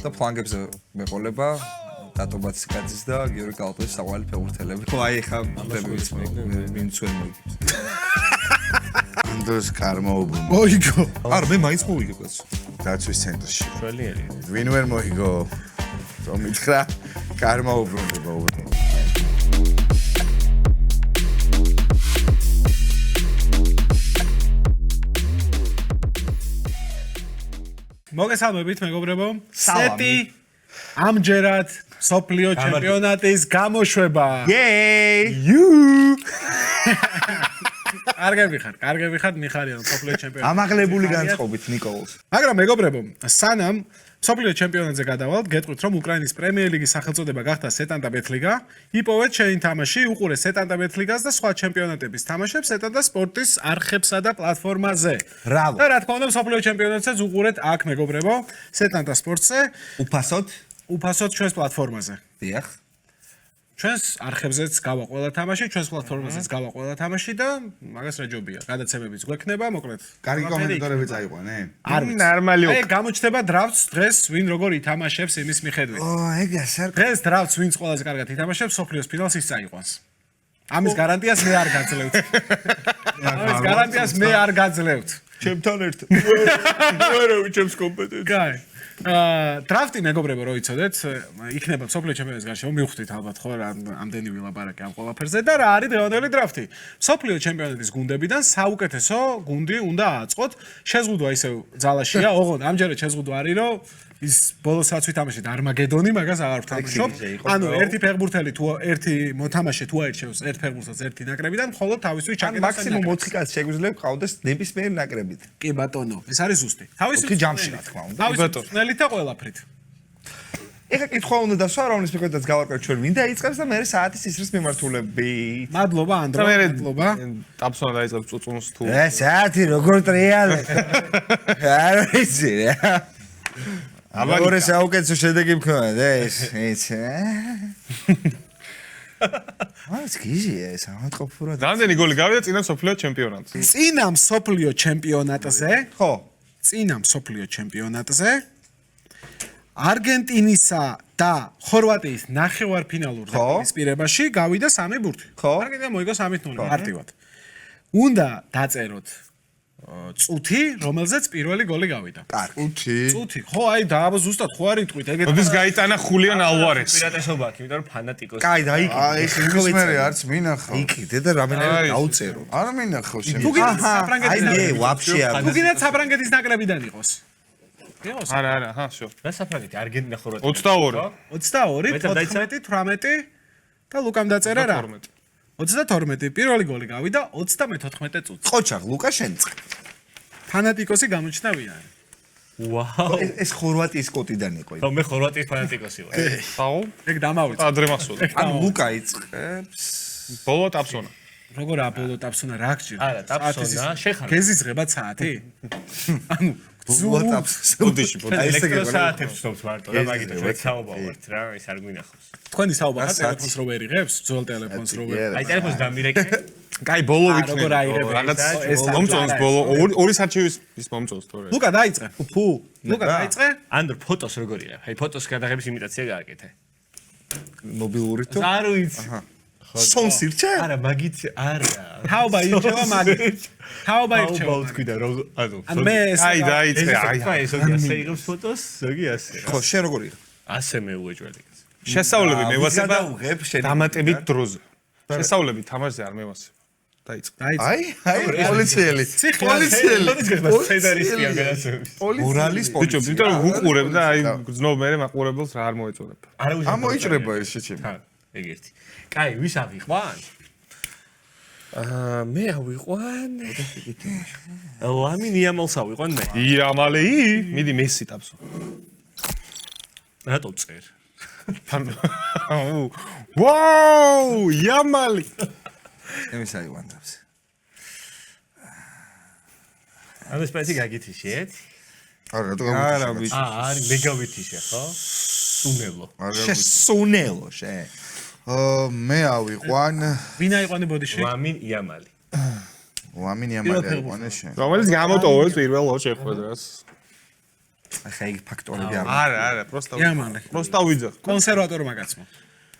და ფლანგებზე მეყოლება დატო ბაციკაძის და გიორგი კალპოვის საყვალი ფეხბურთელები. ხო, აი ხა დებიც მინცვენ მოგებს. ანდროს კარმაობუნ. მოიგო. არ მე მაინც მოვიგე კაცო. დაცვის ცენტრში. ჩვენიერი. ვინ ვერ მოიგო? რომ ითხრა კარმაობუნდება უბრალოდ. მოგესალმებით მეგობრებო. სეტი ამჯერად სოფლიო ჩემპიონატის გამოშვება. Yay! კარგები ხართ მიხარია სოფლიო ჩემპიონატი. ამაღლებული განწყობით ნიკოლოს. მაგრამ მეგობრებო, სანამ სოფლიო ჩემპიონატზე გადავალთ, გეტყვით რომ უკრაინის პრემიერ ლიგის სახელწოდება გახდა სეტანტა ბეთლიგა, იპოვეთ შენი თამაში, უყურე სეტანტა ბეთლიგას და სხვა ჩემპიონატების თამაშებს სეტანტა სპორტის არხებსა და პლატფორმაზე. ბრავო. და რა თქმა უნდა, სოფლიო ჩემპიონატსაც უყურეთ აქ მეგობრებო, სეტანტა სპორტზე, უფასოდ ჩვენს პლატფორმაზე. დიახ. ჩვენს არხებზეც გავა ყველა თამაში, ჩვენს პლატფორმაზეც გავა ყველა თამაში და მაგას რა ჯობია. გადაცემებიც გვექნება, მოკლედ. კარგი კომენტარები წაიყვანე. არ ვიცი. ნორმალი. აი, გამოჩნდება დრაფტს დღეს ვინ როგორ ითამაშებს იმის მიხედვით. ეგას არ დღეს დრაფტს ვინც ყველაზე კარგად ითამაშებს, სოფლიოს ფინალს ის წაიყვანს. ამის გარანტიას მე არ გაძლევთ. ამის გარანტიას მე არ გაძლევთ. ჩემთან ერთად. ვერა ვიჩემს კომპეტენცია. კაი. დრაფტი მეგობრებო რო იცოდეთ, იქნება სოფლიო ჩემპიონატის გარშემო მივხვდით ალბათ ხო ამდენი ვილაპარაკე ამ ყველაფერზე და რა არის დღევანდელი დრაფტი. სოფლიო ჩემპიონატის გუნდებიდან საუკეთესო გუნდი უნდა აწყოთ. შეზღუდვა ისევ ძალაშია, ოღონდ ამჯერად შეზღუდვა არის რომ ის ბოლოსაც ვითამაშეთ არმაგედონი, მაგას აღარ ვთამაშობ. ანუ ერთი ფეხბურთელი თუ ერთი მოთამაშე თუ აირჩევს ერთ ფეხბურთელს ერთი ნაკრებიდან, მხოლოდ თავისთვის ჩაკეტოს. მაქსიმუმ 4 კაცი შეგვიძლია ყავდეს ნებისმიერ ნაკრებით. კი ბატონო, ეს არის ზუსტი. ოთხი ჯამში რა თქმა უნდა. თავისი წვნელით და ყველაფრით. ეხა კითხვა უნდა დასვა, რომლის მიხედვითაც გავარკვევთ ჩვენ ვინ დაიწყებს და მე საათის ისრის მიმართულებით. მადლობა ანდრო, მადლობა. ტაფსონა დაიწყებს წუწუნს თუ. საათი როგორ ტრიალე. არ ვიცი რა. მეორე საუკეთესო შედეგი მქონდა ეს. მას გიზია ეს ამატყოფურა. რამდენი გოლი გავიდა წინა სოფლიო ჩემპიონატზე? წინა მსოფლიო ჩემპიონატზე, ხო. წინა მსოფლიო ჩემპიონატზე არგენტინისა და ხორვატიის ნახევარფინალურ დაპირისპირებაში გავიდა 3 ბურთი. არგენტინა მოიგო 3-0 მარტივად. უნდა დაწეროთ წუთი, რომელზეც პირველი გოლი გავიდა. წუთი. ხო, აი დააბა ზუსტად ხო არ იტყვით ეგეთ. მოდის გაიტანა ხულიან ალვარეს. პირატესობა აქვს, იმიტომ რომ ფანატიკოსი. კაი, დაიკიდე. აი ეს მე არც მინახავ. იყიდე და რამენერად დაუწერო. არ მინახავ შენ. თუ გინდათ საფრანგეთის აი მე ვაფშე არ. თუ გინდათ საფრანგეთის ნაკრებიდან იყოს. იყოს. არა, ჰა, შო. რა საფრანგეთი, არგენტინა ხორვატია. 22. 22, 14, 18 და ლუკამ დაწერა რა? 22 პირველი გოლი გავიდა 34 წუთში. ყოჩაღ ლუკა შენწყ. ფანატიკოსი გამოჩნდა ვინ არის? ვაუ. ეს ხორვატიის კოტიდან იყო. ხო, მე ხორვატიის ფანატიკოსი ვარ. აუ, ეგ დამავიწყე. ადრე მასულა. ანუ ლუკა იწყებს. ბოლო ტაფსონა. როგორ აბოლო ტაფსონა რა გჭირდა? არა, ტაფსონა, შეხარა. გეზიზღება საათი? ანუ ბოდიში, ელექტროსაათებს ვცნობთ მარტო და მაგით ჩვენ საუბართ რა, ეს არ გვინახავს. თქვენი საუბარია ტელეფონს რო ვერ იღებს, ძველ ტელეფონს რო ვერ. აი ტელეფონს დამირეკე. კაი, ბოლო როგორ ვიქნება. აიღებ რაღაც ეს მომწონს ბოლო, ორი საჩივის ის მომწონს თორე. ლუკა დაიწყე. ფუ, ლუკა დაიწყე. ანდრო ფოტოს როგორია? აი ფოტოს გადაღების იმიტაცია გააკეთე. მობილური თუ არ ვიცი. სონს ირჩე? არა, მაგით არა. თაობა ირჩევა მაგით. თაობა ირჩევა. აუ, თქვი და ანუ ან მე ეს აი, დაიწყე, აი. ეს ზოგი ასე იღებს ფოტოს, ზოგი ასე. ხო, შენ როგორ იღებ? ასე მე უეჭველი. შესავლები მევასება გადაუღებ შენ. დამატებით დროზე. შესავლები თამაშზე არ მევასება. დაიწყე. აი, პოლიციელი. პოლიციელი. სცენარისტია გადაცემის. მორალის ბიჭო, პოლიცია. იმიტომ რომ უყურებ და აი გძნობ მე მაყურებელს რა არ მოეწონებ. არა უზარ. ამოიჭრება ეს შეჩემი. ხა, ეგ ერთი. კაი, ვის ავიყვან? მე ავიყვან. ლამინ იამალს ავიყვან მე. იამალი, მიდი მესი ტაფსო. რატო წერ? ვაუ, იამალი. ემის აიყვანებს. ანუ სპეცი გაგითიშეთ? არა, რატო არა, გამიჩნდა? ბიჭო. არის მე გავითიშე, ხო? სუნელო. შესუნელო შე. მე ავიყვან ვინ აიყვანე ბოდიში? ლამინ იამალი. ვამინი ამალი აიყვანე შენ. რომელიც გამოტოვებს პირველ შეხვედრას. ახლა იგი ფაქტორები არ არა, იამალი. პროსტა ვიძახ. კონსერვატორმა გაცმა.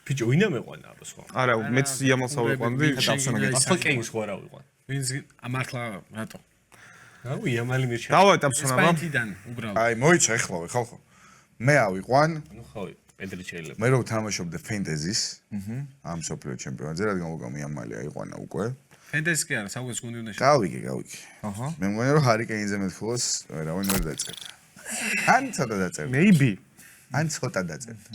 ბიჭო, ვინა მეყვანა აბა სხვა. არა, მეც იამალს ავიყვანდი. ახლა კენს ხო არა ვიყვან. ვინც მართლა რატო? აუ, იამალი მირჩა. დავა ეტაპსონა. ესპანეთიდან უბრალოდ. აი, მოიცა ეხლავე ხალხო. მე ავიყვან, ნუ ხო, პედრი შეიძლება. მე რო ვთამაშობდი ფენტეზის, ამ სოფლიო ჩემპიონატზე, რადგან მოგამი ამალი აიყვანა უკვე. ფენტეზი კი არა, საუბრობს გუნდი უნდა გავიგე. აჰა. მე მგონია რომ ჰარი კეინზე მეთქულოს, რავენ ვერ დაწერდა. ან ცოტა დაწერდა. Maybe. ან ცოტა დაწერდა.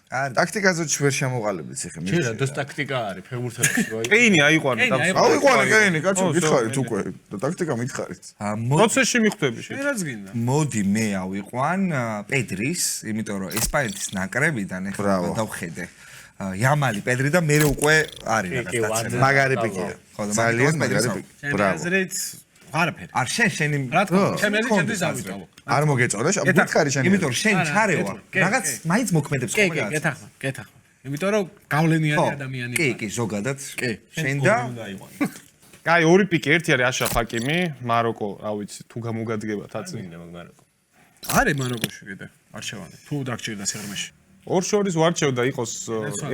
ან ტაქტიკაზეც ვერ შემოყალიბდი ციხე. შენ რა დოს ტაქტიკა არის ფეხბურთელში რო აი. კეინი აიყვანა დაბსონა. ავიყვანე კეინი, კაცო, გითხარით უკვე. და ტაქტიკა მითხარით. პროცესში მიხვდები შე. რაც გინდა. მოდი მე ავიყვან პედრის, იმიტომ რომ ესპანეთის ნაკრებიდან ეხლა Bravo. დავხედე. იამალი, პედრი და მე უკვე არის კი, რაღაც დაცემა. მაგარი პიკია. ხო, და ძალიან მაგიტომაც მაგარი პედრის პიკი. ბრავო. აზრით არაფერი. არ შენი რა თქმა უნდა, ჩემი აზრით ჩემთვის ავიტოვო. არ მოგეწონა, გითხარი შენი. იმიტომ რომ შენ ჩარევა, კი, რაღაც მაინც მოქმედებს კი, ხოლმე. კეთახმა. იმიტომ რომ გავლენიანი ადამიანი კი, კი, ზოგადად. შენ და კაი, ორი პიკი, ერთი არის აშრაფ ჰაკიმი, მაროკო, რა ვიცი, თუ გამოგადგება თაწი. მინდა მაგარაკო. არის მაროკოში კიდე არჩევანი. თუ დაგჭირდა სიღრმეში. ორ შორის ვარჩევდა იყოს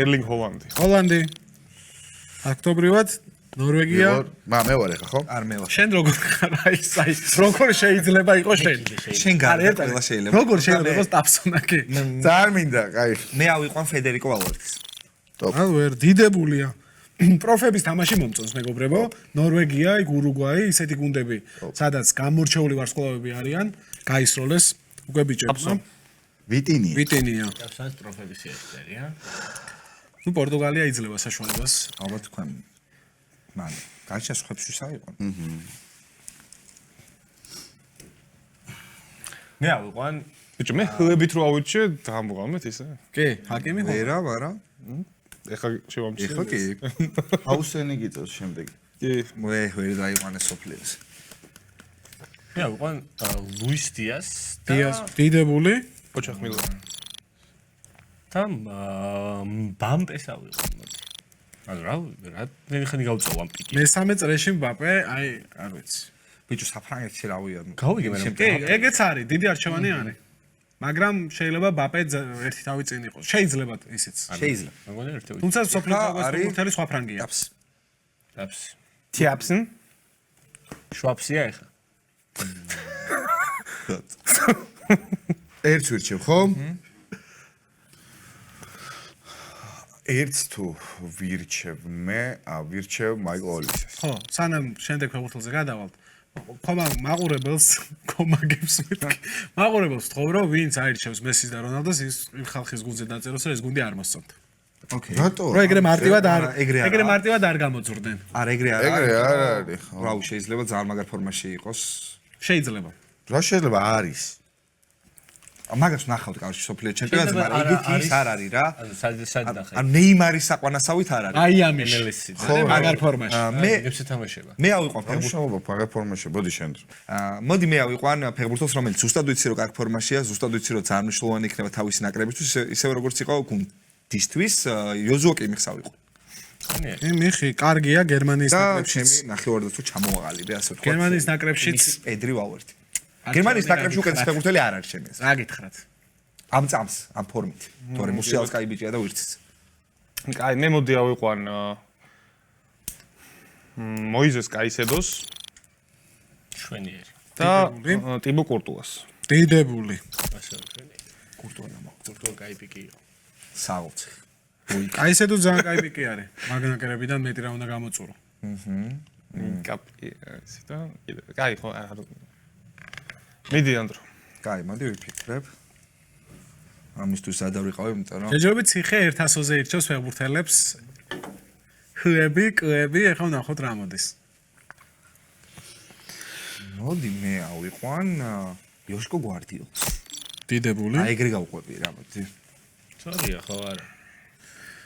ერლინგ ჰოლანდი. ჰოლანდი. ფაქტობრივად ნორვეგია. მე ვარ ეხა, ხო? არ მე ვარ. შენ როგორ ხარ? აი, როგორ შეიძლება იყოს შენ? შენ გარდა ყველა შეიძლება. როგორ შეიძლება იყოს ტაფსონა კი? ძალიან მინდა, კაი. მე ავიყვან ფედერიკო ვალვერტის. ანუ ვერ დიდებულია. პროფების თამაში მომწონს მეგობრებო. ნორვეგია, იქ ურუგვაი, ისეთი გუნდები, სადაც გამორჩეული ვარსკვლავები არიან, გაისროლეს უკვე ბიჭებმა. ვიტინია. ვიტინია. სანს ტროფეების ერთერია. ნუ პორტუგალია იძლევა საშუალებას. ალბათ თქვენ მან გაჩას ხებში საიყვან. მე ავიყვან ბიჭო, მე ხლებით რო ავიჩე, დამღამეთ ისე. კი, ჰაკიმი ხო? ვერა, ვარა. ეხა შევამჩნევ. ეხლა კი. აუსენი გიწევს შემდეგ. კი. მე ვერ დაიყვანე სოფლიოს. მე ავიყვან ლუის დიას დიას დიდებული. ოჩახმილო. და ბამპეს ავიყვან მოდი. ანუ რა ხანი გავწოვ ამ პიკი. მესამე წრეში მბაპე, აი, არ ვიცი. ბიჭო საფრანგეთში რავია. გავიგე მე კი, ეგეც არის, დიდი არჩევანი არის. მაგრამ შეიძლება ბაპე ერთი თავი წინ იყოს. შეიძლება ისიც. შეიძლება. მეგონა ერთი თუმცა სოფლიო არის- ფეხბურთელი სხვა ფრანგია. დაფს. თიაფსენ? შვაფსია ეხა. ერთს ვირჩევ, ხო? ერთს თუ ვირჩევ მე, ვირჩევ მაიკლ ოლისეს. ხო, სანამ შემდეგ ფეხბურთელზე გადავალთ. ხომა მაყურებელს კომაგებს მეთქი. მაყურებელს თხოვ რომ ვინც აირჩევს მესის და რონალდოს ის ხალხის გუნდზე დაწეროს რომ ეს გუნდი არ მოსწონთ. ოკეი. რატო? რომ ეგრე მარტივად არ ეგრე არა. ეგრე მარტივად არ გამოძვრდნენ. არ ეგრე არა. ეგრე არ არის, ხო. რავ შეიძლება ძალიან მაგარ ფორმაში იყოს. შეიძლება. რა შეიძლება არის? მაგას ნახავთ კავშირი სოფლიო ჩემპიონატზე, მაგრამ ეგეთი ის არ არის რა. ანუ სად ნახე. ან ნეიმარის საყვანასავით არ არის. აი ამის. ნელესი. მაგარ ფორმაში. მე ნებს თამაშება. მე ავიყვან ფეხბურთელს. მშაობა ფაგა ფორმაში, ბოდი შენ. მოდი მე ავიყვან ფეხბურთელს, რომელიც ზუსტად ვიცი რომ კარგ ფორმაშია, ზუსტად ვიცი რომ ძალიან მნიშვნელოვანი იქნება თავისი ნაკრებისთვის, ისევე როგორც იყო გუნდისთვის, იოზუო კიმიხს ავიყვან. მიხი, კარგია გერმანიის და ნაკრებშიც. ჩემი ნახევარდაცვა ჩამოაყალიბე, ასე ვთქვათ. გერმანიის ნაკრებშიც პედრი ვალვერტი. გერმანიის ნაკრებში უკეთეს ფეხბურთელი არ არის ჩემი. რა გითხრათ? ამ წამს, ამ ფორმით. თორე მუსიალს კაი ბიჭია და ვირციც. კაი, მე მოდი ავიყვან მოიზეს კაისედოს შვენიერი. და ტიბო კურტუას. დიდებული. ასე ვქენი. კურტუანა მო. კურტუა კაი პიკი იყო. საოცი. აი ესე თუ ძალიან კაი პიკი არის. მაგნაკერებიდან მეტი რა უნდა გამოწურო. კაპი ისე და კაი ხო არ მიდი ანდრო. კაი, მოდი ვიფიქრებ. ამისთვის ადავიყავი, იმიტომ რომ შეიძლება ციხე 100-ზე ირჩევს ფეხბურთელებს. ხები, კები, ეხლა ნახოთ რა მოდის. მოდი მე ავიყვან იოშკო გვარდიოლს. დიდებული. აი ეგრე გავყვები რა, მოდი. სორია ხო არა.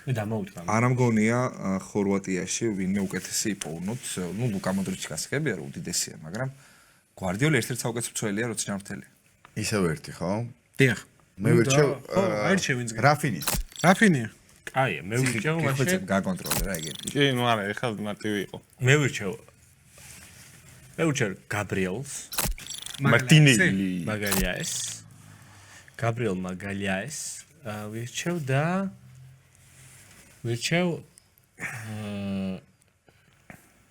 მე დამოვიწყა. არ ამგონია ხორვატიაში ვინმე უკეთესი იპოვნოთ. ნუ ლუკა მოდრიჩი გასაგებია რომ უდიდესია, მაგრამ გვარდიოლი ერთ-ერთი საუკეთესო მცველია, როცა ჯანმრთელია. ისევ ერთი, ხო? დიახ. მე ვირჩევ ხო, აირჩევ ვინც გე. რაფინის. რაფინია. კაია, მე ვირჩევ მაშინ. გაკონტროლე რა ეგეთი. კი, ნუ არა, ეხლა მარტივი იყო. მე ვირჩევ გაბრიელს. მარტინელი. მაგალიაეს. გაბრიელ მაგალიაეს ვირჩევ და ვირჩევ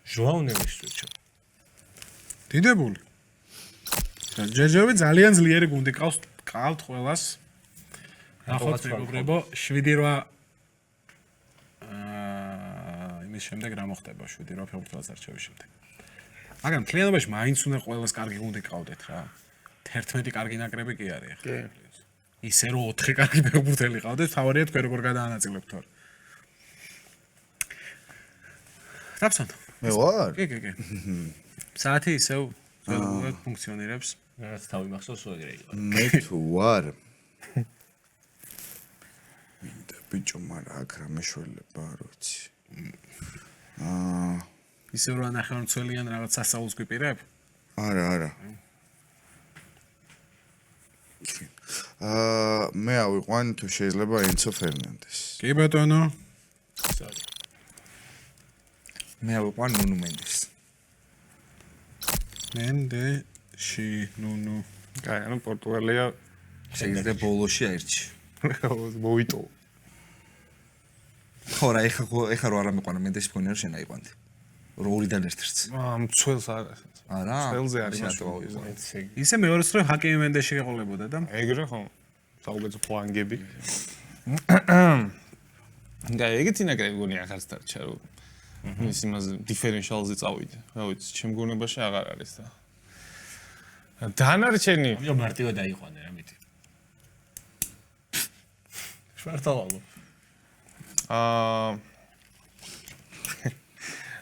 ჟოაუ ნევეს ვირჩევ. დიდებული. ჯერჯერობით ძალიან ძლიერი გუნდი ყავთ ყველას. ნახოთ მეგობრებო 7-8 იმის შემდეგ რა მოხდება 7-8 ფეხბურთელას არჩევის შემდეგ. მაგრამ მთლიანობაში მაინც უნდა ყველას კარგი გუნდი ყავდეთ რა. 11 კარგი ნაკრები კი არის ახლა. ისე რომ 4 კარგი ფეხბურთელი ყავდეთ, თავარია თქვენ როგორ გადაანაწილებთ თორ. რაბსონ. მე ვარ? კი. საათი ისევ ველურად ფუნქციონირებს. რაც თავი მახსოვს ეგრე იყო. მე თუ ვარ. მინდა ბიჭო, მაგრამ აქ რა მეშველება როიცი. ისევ რა ნახევარმცველიან რაღაც სასწაულს გვიპირებ? არა. მე ავიყვან თუ შეიძლება ენცო ფერნანდესი. კი ბატონო. მე ავიყვან ნუნუ მენდესი. მენდეში ნუნუ. კაი, ანუ პორტუგალია შეიძლება ბოლოში აირჩი. მოვიტო. ხო რა, ეხა რო არ ამიყვანა მენდესი ფონი არ შენა იყვანდი. რო ორიდან ერთ-ერთს. მცველს არა. არა? მცველზე არის მაშინ მაშინ. ავიყვან. ისე მეორეს რო ჰაკიმი მენდეში ეყოლებოდა და ეგრე ხო? საუბედო ფლანგები. და ეგეთი ნაკრები გონია ახალს დარჩა რომ ის იმაზე დიფერენციალზე წავიდე. რა ვიცი, ჩემ გონებაში აღარ არის და. დანარჩენი ვიღა მარტივად დაიყვანე რა მეტი. შვარტალალო.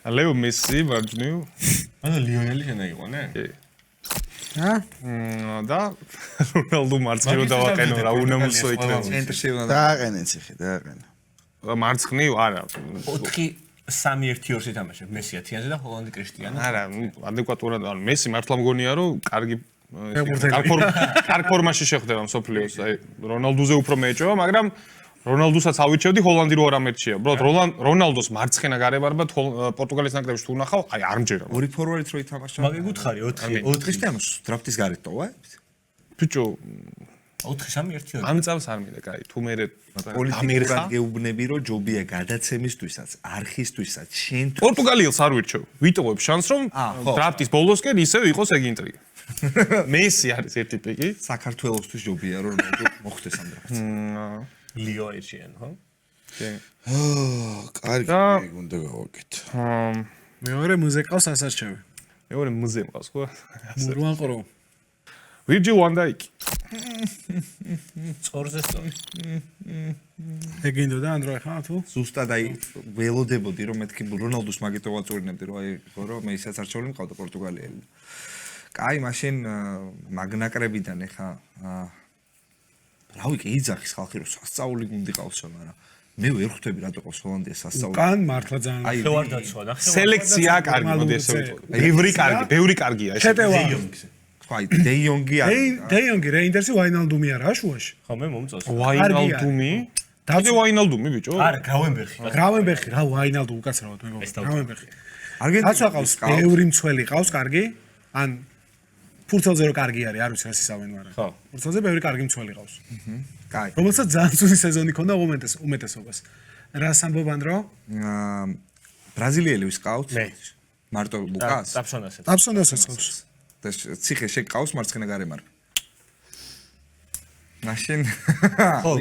ლეო მესი მარჯვნივ. ანუ ლიონელი შენაიყვანე? კი. ჰა? და რონალდო მარცხნივ დავაყენო რა უნდა მოსოიქნე. ცენტრში უნდა დააყენე ციხე, დააყენე. მარცხნივ არა. 4-3-2-2-ით თამაშობ. მესი ათიანზე და ჰოლანდი კრისტიანო. არა, ადეკვატურად ანუ მესი მართლა მგონია რომ კარგი ფეხბურთელი. კარგ ფორმაში შეხვდება მსოფლიოს. აი რონალდოზე უფრო მეეჭვება, მაგრამ რონალდოსაც ავიჩევდი ჰოლანდი რო არ ამერჩია. უბრალოდ რონალდოს მარცხენა გარემარბად პორტუგალიის ნაკრებში თუ ვნახავ, აი არ მჯერა. ორი ფორვარდით რო ითამაშა. მაგე გუთხარი 4 ქრისტიანოს დრაფტის გარეთ ტოვა? ბიჭო, 4-3-1-2. ამ წელს არ მინდა, კაი, თუ მე პოლიტიკურად გეუბნები რომ ჯობია გადაცემისთვისაც, არხისთვისაც, შენ პორტუგალიელს არ ვირჩევ. ვიტოვებ შანსს რომ ხო. დრაფტის ბოლოსკენ ისევ იყოს ეგ ინტრიგა. მესი არის ერთი პიკი. საქართველოსთვის ჯობია რომ რონალდო მოხდეს ამ დრაფტს. ლიო ერჩიან, ხო? კარგი, და- ეგ უნდა გავაკეთე. მეორე მუზიკას ასარჩევი. მეორე მუზეუმ ყავს ხო? მურვან ყრო. ვირჯილ ვან დაიკი. წორზე სტონი. ეგინდო და ანდრო ხა თუ? ზუსტად აი ველოდებოდი რომ მეთქი რონალდოს მაგითო ვაწურინებდი რომ აი რომ მე ისაც არჩეული მყავდა პორტუგალიელი. კაი, მაშინ მაგნაკრებიდან ეხა რავი კი იძახის ხალხი რომ სასწაული გუნდი ყავსო, მაგრამ მე ვერ ხვდები რატო ყავს ჰოლანდიას სასწაული. კან მართლა ძალიან. აი ხევარ დაცვა და სელექცია კარგი, მოდი ესე ვიტყო. ბევრი კარგია ეს. ჩეტევა. აი დე იონგი არის. დე იონგი რეინდერსი ვაინალდუმი არა შუაში. ხო მე მომწონს. ვაინალდუმი? დაგე ვაინალდუმი ბიჭო? არა, გრავენბერგი. გრავენბეხი რა ვაინალდუ უკაცრავად მეგობრებო. გრავენბეხი. არგენტინა რაც ყავს ბევრი მცველი ყავს კარგი. ან ფურცელზე რო კარგი არის, არ ვიცი რა სისავენ, მაგრამ. ხო. ფურცელზე ბევრი კარგი მცველი ყავს. კაი. რომელსაც ძალიან ცუდი სეზონი ქონდა უმეტესობას. რას ამბობენ რომ? ბრაზილიელი ვის ყავს? მე. მარტო ლუკას? ტაფსონასაც. აბსონდასაც ყავს. და ციხე შეკავს მარცხენა გარემარბი. მაშინ ხო,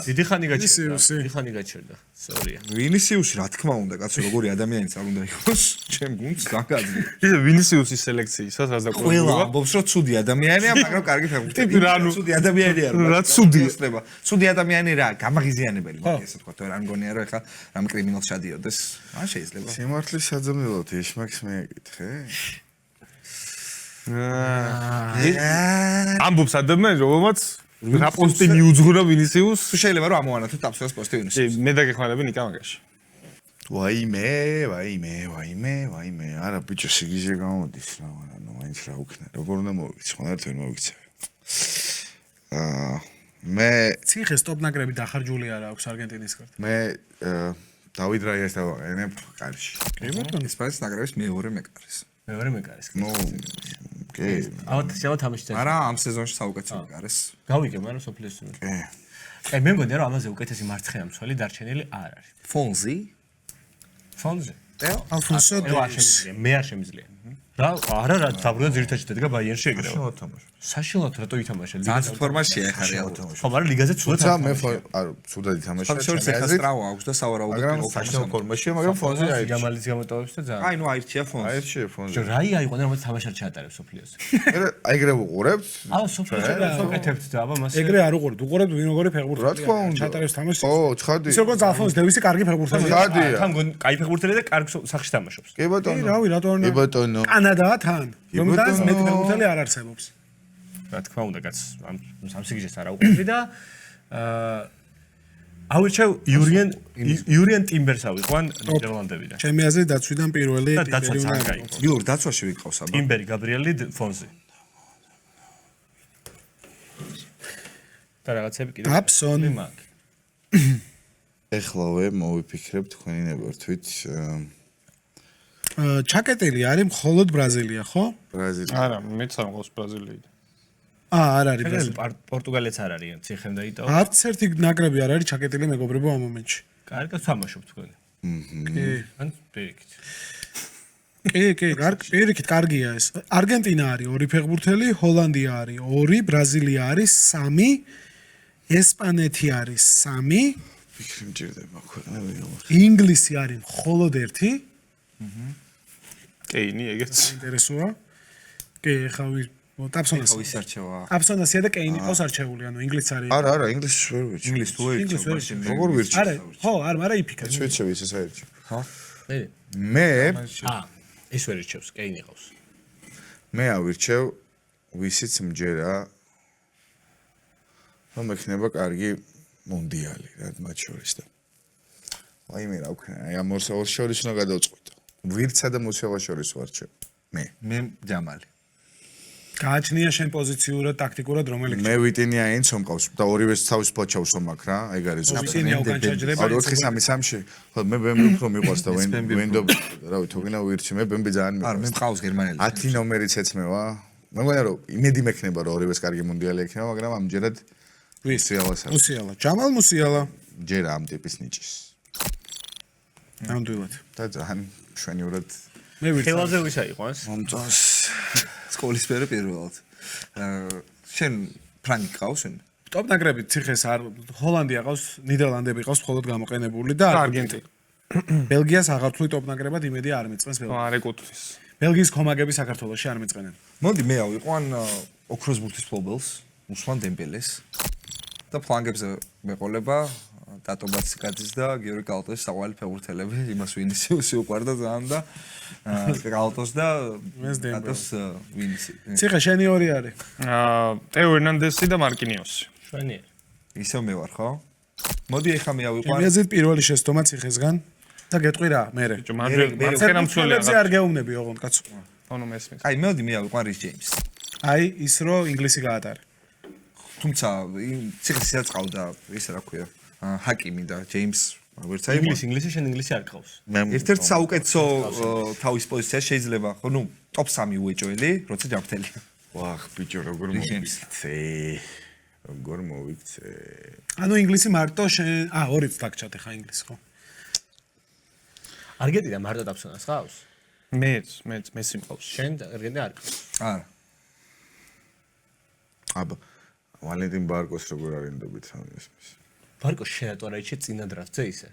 დიდი ხანი გაჩერდა. ვინისიუსი. დიდი ხანი გაჩერდა. სწორია. ვინისიუსი რა თქმა უნდა, კაცო, როგორი ადამიანიც არ უნდა იყოს, ჩემ გუნდს გაგაძლო. ისე ვინისიუსის სელექციის რაც ყველა დაკვირვება. ამბობს, რომ ცუდი ადამიანია, მაგრამ კარგი ფეხბურთელი. ტიპი რა, ნუ- ცუდი ადამიანია რა. რა ცუდია? ცუდი ადამიანი რა, გამაღიზიანებელი, ესე თქვა, თუ რა მგონია რომ ეხა რამ კრიმინალს შადიოდეს. ან შეიძლება. სიმართლის საძებნელად ეშმაკს მეეკითხე? ამბობს ადამიანი რომელმაც რა პოსტი მიუძღვრა ვინისიუს. თუ შეიძლება რომ ამოვანათო ტაფსოს პოსტი ვინისიუს. მე დაგეხმარები ნიკა მაგაში. ვაიმე. არა, ბიჭო, სიგიჟე გამოდის რა, მაგრამ მაინც რა უქნა. როგორ უნდა მოვიქცე, ხომ ერთ ვერ მოვიქცევი. მე ციხე სტოპ ნაკრები დახარჯული არა აქვს არგენტინისგან. მე დავით რაიას დავაყენებ კარში. კი ბატონო. ესპანეთის ნაკრების მეორე მეკარის. მეორე მეკარის. ნუ კი. ალბათ შევა თამაში. არა, ამ სეზონში საუკეთესო არის. გავიგე, მაგრამ სოფლიოს წინ. კი. მე მგონია რომ ამაზე უკეთესი მარცხენა მცველი დარჩენილი არ არის. ფონზი? ფონზე. ალფონსო მე არ შემიძლია. რა, არა, დაბრუნდა ძირითადად შედგა ბაიერში ეგრევე. შოვა თამაში. საშინელად რატო ითამაშა? ძალიან ფორმაშია ეხა რეალურად. ხო, მაგრამ ლიგაზე ცუდად თუმცა მე ითამაშა. არა, ცუდად ითამაშა. შორს ეხა სტრავა აქვს და სავარაუდოდ მაგრამ საშინელ ფორმაშია, მაგრამ ფონზე აირჩია. გამალის გამოტოვებს და ძალიან. აი ნუ აირჩია ფონზი. აირჩია ფონზე. რაია იყო და რომელიც თამაშად ჩაატარებს სოფლიოს. მე აიგრე ვუყურებთ. აა, სოფლიოში უკეთებთ და აბა მას. ეგრე არ უყურებთ, უყურებთ ვინ როგორი ფეხბურთელი. რა თქმა უნდა. ჩატარებს თამაშს. ო, ცხადი. ისე როგორც ალფონს დევისი კარგი ფეხბურთელია. ცხადია. თან გონ კაი ფეხბურთელი და კარგ სახში თამაშობს. კი ბატონო. რავი, რატო არ კი ბატონო. კანადაა თან. რომდან ბატონო. მეტი ფეხბურთელი არ არსებობს. რა თქმა უნდა, კაც ამ სიგიჟეს არ აუყევდი და ავირჩევ იურიენ ტიმბერს ავიყვან ნიდერლანდებიდან. ჩემი აზრით დაცვიდან პირველი და დაცვაც არ ტიმბერი გაიგო. იურ დაცვაში ვიყავს აბა. ტიმბერი, გაბრიელი, ფონზი. და რაღაცები კიდე. აფსონი. მაგ. ეხლავე მოვიფიქრებ თქვენი ნებართვით ჩაკეტილი არის მხოლოდ ბრაზილია, ხო? ბრაზილია. არა, მეც არ მყავს ბრაზილიიდან. არ არის ფედერალ ბრაზილია. პორტუგალიაც არ არის, ციხემ დაიტოვა. არც ერთი ნაკრები არ არის ჩაკეტილი მეგობრებო ამ მომენტში. კარგად თამაშობ თქვენ. კი. ან პირიქით. კი, პირიქით კარგია ეს. არგენტინა არის 2 ფეხბურთელი, ჰოლანდია არის 2, ბრაზილია არის 3, ესპანეთი არის 3, ფიქრი მჭირდება ქვეყნები რომ ინგლისი არის მხოლოდ 1. კეინი ეგეც. ინტერესოა. კი, ხა ტაფსონას. ვის არჩევა? ტაფსონასია და კეინი ყავს არჩეული, ანუ ინგლისი არის. არა, ინგლისში ვერ ვირჩევ. ინგლისს თუ ინგლისს ვერ ეირჩევ. როგორ ვირჩევ? არა, ხო, არ, მაგრამ იფიქრე. შვეიცები ისე საერთო. მე მე ეს ვერ ირჩევს, კეინი ყავს. მე ავირჩევ ვისიც მჯერა რომ ექნება კარგი მუნდიალი რა მათ შორის და აი მე რა ვქნა აი ამ ორ შორის უნდა გადავწყვიტო ვირცა და მუსელა შორის ვარჩევ მე ჯამალი. გააჩნია შენ პოზიციურად, ტაქტიკურად რომელი მე ვიტინია ენცო მყავს და ორივე თავის პლაჩავსო მაქვს რა ეგ არის ვიტინია უკან ჩაჯდება. 4-3-3-ში ხო მე ბემბი უფრო მიყვარს და ვენდო რა ვიცი თოგინა ვირჩი მე ბემბი ძალიან არა, მე მიყვარს მყავს გერმანელი. 10 ნომერიც ეცმევა მე მგონია რომ იმედი მექნება რომ ორივეს კარგი მუნდიალი ექნება მაგრამ ამჯერად მუსიალას არ მუსიალა. ჯამალ მუსიალა. ჯერა ამ ტიპის ნიჭის ნამდვილად. და ძალიან შვენიურად მე ვირჩევ. ხელაზე ვისა იყვანს? მომწონს სკოლის პირველად. შენ ფრანგი ყავს შენ? ტოპ ნაკრები ციხეს არ ჰოლანდია ყავს, ნიდერლანდები ყავს მხოლოდ გამოყენებული და არგენტინა. ბელგიას აღარ თვლი ტოპ ნაკრებად იმედი არ მიწყენს ბელგია. არ ეკუთვნის. ბელგიის კომაგები საქართველოში არ მიწყენენ. მოდი მე ავიყვან ოქროს ბურთის ფლობელს, უსვან დემბელეს და ფლანგებზე მეყოლება დატო ბაციკაძის და გიორგი კალტოს საყვალი ფეხბურთელები, იმას ვინისიუსი უყვარდა ძალიან და კალტოს და დატოს ვინისი. ციხე შენი ორი არის. ტეო ერნანდესი და მარკინიოსი. შვენიერი. ისევ მე ვარ, ხო? მოდი ეხლა მე ავიყვან. მე აზრით პირველი შეცდომა ციხესგან და გეტყვი რა, მე. ბიჭო, მარცხენა მცველია. არ გეუბნები ოღონდ კაცო. ანუ მესმის. აი მოდი მე ავიყვან რის ჯეიმს. აი ის რო ინგლისი გაატარე. თუმცა ციხეს ისე წავდა ის რა ქვია. ჰაკიმი და ჯეიმს ვერც აი ინგლისი შენ ინგლისი არ ყავს. ერთ-ერთ საუკეთესო თავის პოზიციაში შეიძლება ხო ნუ ტოპ 3 უეჭველი, როცა ჯანმრთელია. ვახ ბიჭო როგორ მოვიქცე როგორ მოვიქცე ანუ ინგლისი მარტო შენ ორიც დაგჭათ ხა ინგლისი ხო? არგენტინა მარტო დაფსონას ყავს? მეც იმყავს. შენ არგენტინა არ ყავს. არა. აბა ვალენტინ ბარკოს როგორ არინდობით ამის ბარკო შეატვარა იჩე წინა დრაფტზე ისე.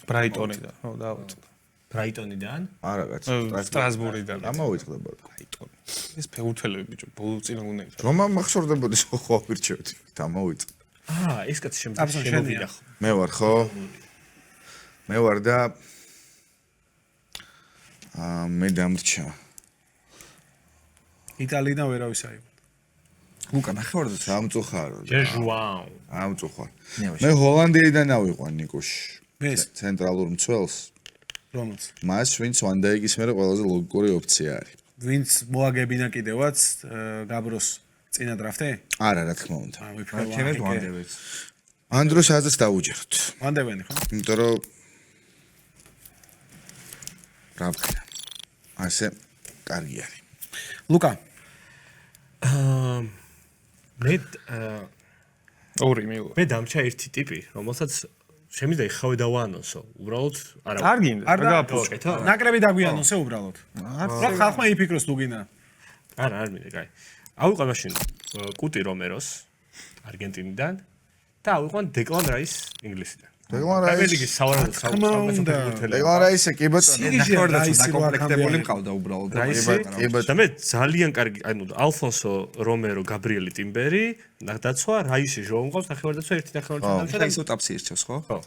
ბრაიტონიდან, ხო, დავიწყდა. ბრაიტონიდან? არა კაცო სტრასბურგიდან. ამოვიწყდა ბარკო ეს ფეხბურთელები ბიჭო, ბოლო წინა უნდა იყო. რომ მახსოვდებოდეს ხო ვირჩევთ ამოვიწყდა ეს კაცი შემოვიდა ხო? მე ვარ ხო მე ვარ და მე დამრჩა იტალიიდან ვერავის აიღო. ლუკა ნახევარდაცვა. სამწუხარო ჯეჟუაუ. ამწუხარ მე ჰოლანდიიდან ავიყვან ნიკუშ ეს ცენტრალურ მცველს რომელს? მას ვინც ვანდაიკის მერე ყველაზე ლოგიკური ოფცია არის ვინც მოაგებინა კიდევაც გაბროს წინა დრაფტი? არა რა თქმა უნდა ჩემს ვანდევეც. ანდროს აზრს დაუჯეროთ ვანდევენი ხო? იმიტომ რომ რა ვქნა ასე კარგი არის ლუკა მე ორი მიიღო. მე დამჭა ერთი ტიპი, რომელსაც შემიძლია იხავე დავაანონსო. უბრალოდ არა. კარგი, არ გავაკეთო? ნაკრები დაგვიანონსე უბრალოდ. რა ხალხმა იფიქროს ლუგინა. არა, არ მინდა, კაი. ავიყო მაშინ კუტი რომეროს არგენტინიდან და ავიყვან დეკლან რაის ინგლისიდან. დეკლან რაის- პრემიერლიგის სავარაუდო დეკლან რაისი კი ბატონო. დაკომპლექტებული მყავდა უბრალოდ. და მე ძალიან კარგი, ანუ ალფონსო რომერო, გაბრიელი ტიმბერი, დაცვა, რაისი ჟოუ მყავს, ნახევარდაცვა, ერთი ნახევარდაცვა და ისო ტაპსი ირჩევს, ხო? ხო.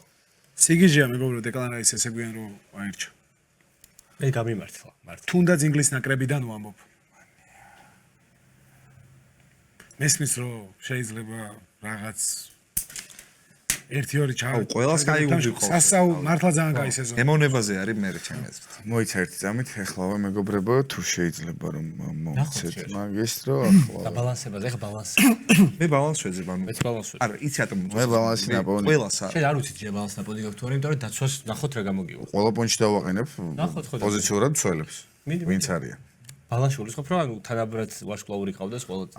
სიგიჟეა მეგობრო დეკლან რაის ესე გვიან რომ აირჩა. მე გამიმართლა, მართლა. თუნდაც ინგლისის ნაკრებიდან ვამბობ. მესმის რომ შეიძლება რაღაც 1-2 ჩა. ყველას კაი უვი ყავს. სასაუ მართლა ძალიან კაი სეზონი. ემონებაზე არის მე ჩემი აზრით. მოიცა ერთი წამით ეხლავე მეგობრებო თუ შეიძლება რომ მოვცეთ შეიძლება. მაგის რო ახლა და ბალანსებაზე, ეხა ბალანსი. მე ბალანს ვეძებ ანუ. მეც ბალანსი. არა, იცი რატომ მე ბალანსი ნაპოვნი. ყველას არა. შენ არ უცით ჯერ ბალანს ნაპოვნი გაქვთ, იმიტომ რომ დაცვას ნახოთ რა გამოგივა. ყველა პონჩი დავაყენებ ნახოთ, ხო, პოზიციურად მცველებს მიდი, ვინც არიან ბალანსი უլისხობ რომ ანუ თანაბრად ვარსკვლავური ყავდეს ყველა.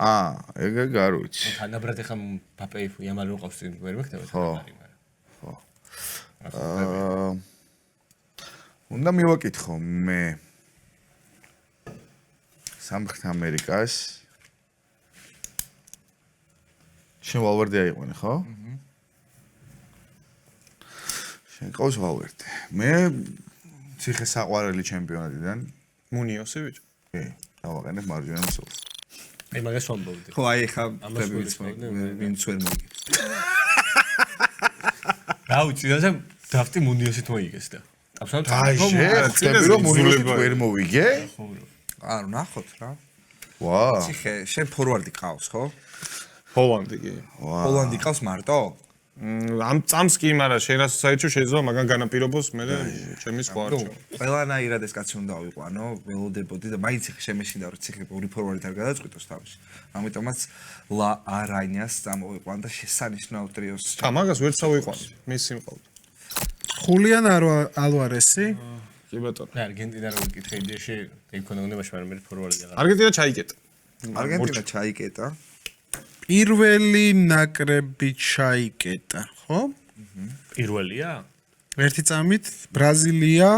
ეგ გარუჩი თანაბრად ეხა პაპეი იამალი რო ყავს წინ ვერ მეხდება ხო. თანაბარი მაგრამ. უნდა მივაკითხო მე სამხრეთ ამერიკას შენ ვალვერდი აიყვანე ხო? შენ ყავს ვალვერდი მე ციხე საყვარელი ჩემპიონატიდან მუნიოსი ბიჭო. კი დავაყენებ მარჯვენა მსვლელს აი მაგას ვამბობდი. ხო, აი ხა ამას ვინც ვინც ვერ მოიგებს. გაუჩი და დრაფტი მუნიოსით მოიგეს და. აბსოლუტურად. აი შეხტები რომ მუნიოსით ვერ მოვიგე? არა, ნახოთ რა. ვა ციხე, შენ ფორვარდი ყავს, ხო? ჰოლანდი კი. ჰოლანდი ყავს მარტო? ამ წამს კი, მაგრამ შენ რას საერთოდ შეიძლება მაგან განაპირობოს მე ჩემი სხვა ნუ, არჩევა. ყველანაირად ეს კაცი უნდა ავიყვანო, ველოდებოდი და მაინც შემეშინდა რომ ციხე ორი ფორვარდით არ გადაწყვიტოს თავში. ამიტომაც ლა არანიას წამოვიყვან და შესანიშნავ ტრიოს. მაგას ვერც ავიყვანე. მის სიმყავდა. ხულიან ალვარესი კი ბატონო. მე არგენტინა რო ვიკითხე იდეაში იქონა უნდა მაგრამ მე ფორვარდი აღარ. არგენტინა ჩაიკეტა. არგენტინა ჩაიკეტა. პირველი ნაკრები ჩაიკეტა, ხო? პირველია? ერთი წამით ბრაზილია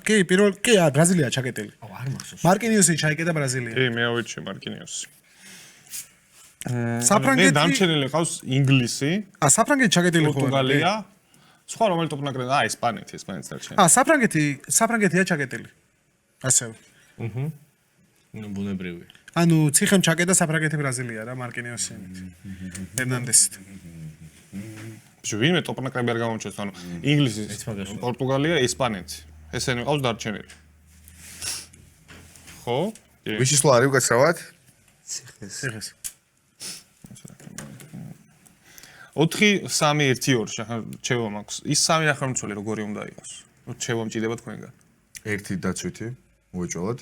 კი, პირველ კი, ბრაზილია ჩაკეტილი. აუ არ მახსოვს. მარკინიოსი ჩაიკეტა ბრაზილია. კი, მე ავირჩე მარკინიოსი. მე საფრანგეთი დამჩენილი ყავს ინგლისი, საფრანგეთი ჩაკეტილი ხო? პორტუგალია, სხვა რომელი ტოპ ნაკრები? ესპანეთი დარჩენილი. საფრანგეთია ჩაკეტილი. ასევე. ნუ ბუნებრივი. ანუ ციხემ ჩაკეტა საფრანგეთი ბრაზილია რა მარკინიოსი. ფერნანდესით. ვინმე ტოპ ნაკრები არ გამომჩნევს, ანუ ინგლისი, პორტუგალია, ესპანეთი. ესენი ყავს დარჩენილი. ხო? კი. ვიში სულ არის უკაცრავად? ციხეს. 4-3-1-2 რჩევა მაქვს. ის სამი ნახევარმცველი როგორი უნდა იყოს? რჩევა მჭირდება თქვენგან. ერთი დაცვითი მოვეჭვალოთ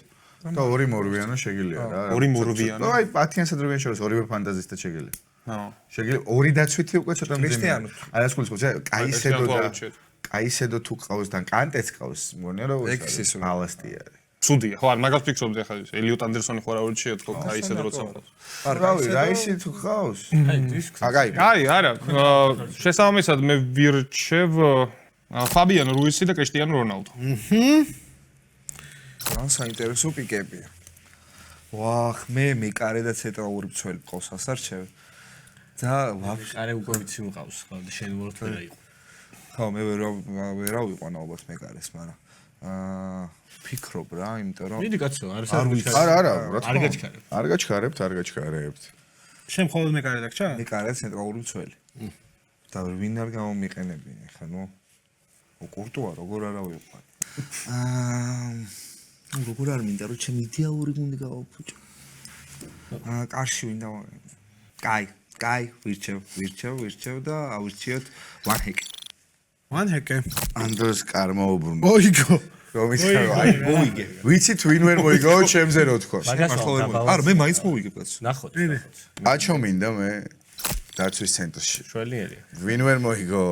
და ორი მორვიანო შეგიძლია რა. ორი მორვიანო? აი 10-იან სადროიან შორის ორივე ფანტაზისტად შეგიძლია. აჰა. შეგიძლია ორი დაცვითი უკვე ცოტა მძიმეა. აი ეს გულს ხოცა კაისედო და კაისედო თუ ყავს და კანტეც ყავს. მგონია რომ ექსის ბალასტი არის. ცუდია. ხო, არ მაგას ფიქრობდი ახლა ელიოტ ანდერსონი ხო რა ურჩიო თქო აი ისე დროცა ყავს. რავი, რაისი თუ ყავს? აი ის აგაი. აი, არა. შესაბამისად მე ვირჩევ ფაბიანო რუისი და კრისტიანო რონალდო. ძალიან საინტერესო პიკებია. ვახ, მე მეკარე და ცენტრალური მცველი ყავს ასარჩევ. და ვაფშე არე უკვე ვიცი მყავს ხო და შენ უბრალოდ რა იყო. ხო, მე ვერ ავიყვან ალბათ მეკარეს, მაგრამ ფიქრობ რა, იმიტომ რომ მიდი კაცო, არ არა, რა თქმა არ გაჩქარებ. არ გაჩქარებთ. შენ მხოლოდ მეკარე დაგჭა? მეკარე ცენტრალური მცველი. და ვინ არ გამომიყენებინე, ხა ნუ კურტუა როგორ არ ავიყვან. როგორ არ მინდა რომ ჩემი იდეალური გუნდი გავაფუჭო. კარში ვინ დავაყენე. კაი, ვირჩევ და ავირჩიოთ ვანჰეკ. ვანჰეკე. ანდროს კარმა უბრუნო. მოიგო. რომის აი მოიგე. ვიცით ვინ ვერ მოიგო ჩემზე რო თქო. არა, მე მაინც მოვიგებ კაცო. ნახოთ. აჩო მინდა მე დაცვის ცენტრში. შველიერია. ვინ ვერ მოიგო?